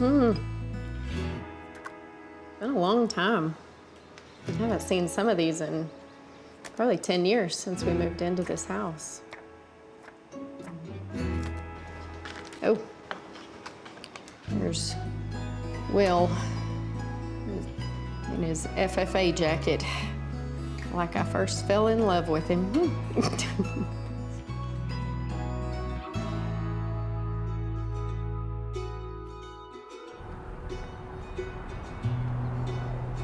Been a long time. I haven't seen some of these in probably 10 years since we moved into this house. Oh, there's Will in his FFA jacket, like I first fell in love with him.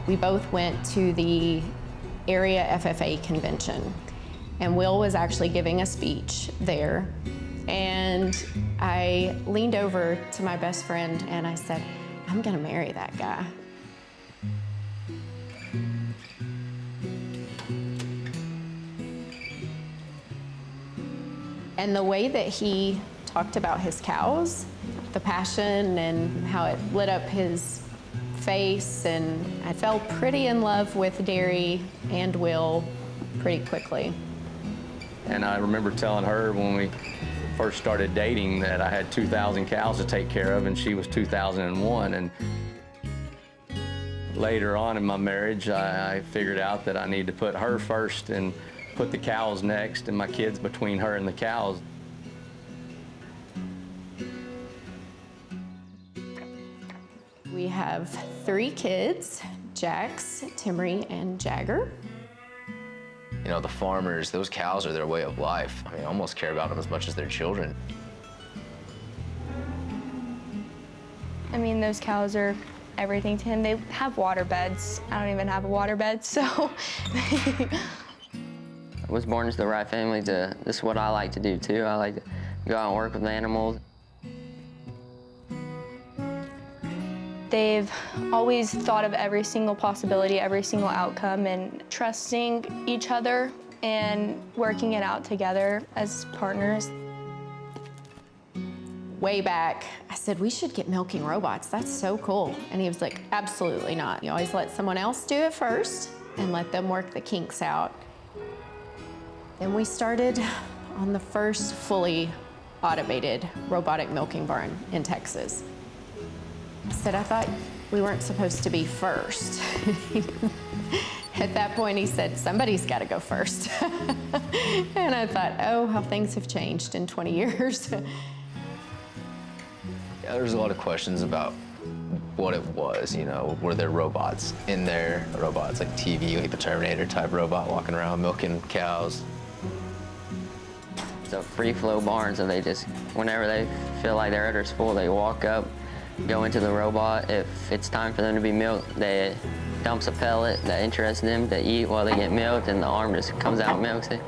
We both went to the area FFA convention, and Will was actually giving a speech there. And I leaned over to my best friend and I said, I'm gonna marry that guy. And the way that he talked about his cows, the passion and how it lit up his face, and I fell pretty in love with dairy and Will pretty quickly. And I remember telling her when we first started dating that I had 2,000 cows to take care of and she was 2,001. And later on in my marriage, I figured out that I needed to put her first and put the cows next and my kids between her and the cows. We have 3 kids, Jax, Timmery, and Jagger. You know, the farmers, those cows are their way of life. I mean, I almost care about them as much as their children. I mean, those cows are everything to him. They have water beds. I don't even have a water bed, so. I was born into the right family. This is what I like to do too. I like to go out and work with animals. They've always thought of every single possibility, every single outcome, and trusting each other and working it out together as partners. Way back, I said, we should get milking robots. That's so cool. And he was like, absolutely not. You always let someone else do it first and let them work the kinks out. Then we started on the first fully automated robotic milking barn in Texas. I said, I thought we weren't supposed to be first. At that point, he said, somebody's got to go first. And I thought, oh, how things have changed in 20 years. Yeah, there's a lot of questions about what it was, you know, were there robots in there? Robots like TV, like the Terminator type robot walking around milking cows. It's a free flow barn, so they just, whenever they feel like their udder's full, they walk up, go into the robot. If it's time for them to be milked, they dumps a pellet that interests them to eat while they get milked, and the arm just comes out and milks it.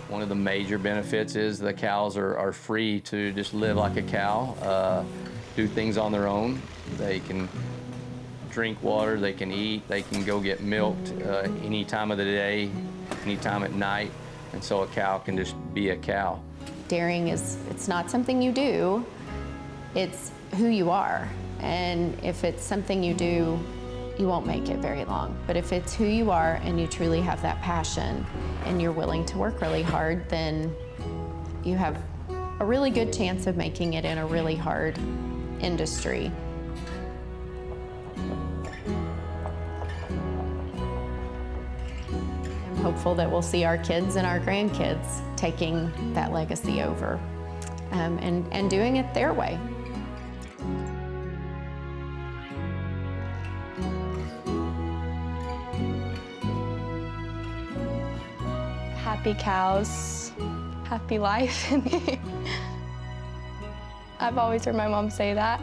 One of the major benefits is the cows are free to just live like a cow, do things on their own. They can drink water, they can eat, they can go get milked any time of the day, any time at night, and so a cow can just be a cow. Dairying it's not something you do, it's who you are. And if it's something you do, you won't make it very long. But if it's who you are and you truly have that passion and you're willing to work really hard, then you have a really good chance of making it in a really hard industry. I'm hopeful that we'll see our kids and our grandkids taking that legacy over and doing it their way. Happy cows, happy life. I've always heard my mom say that.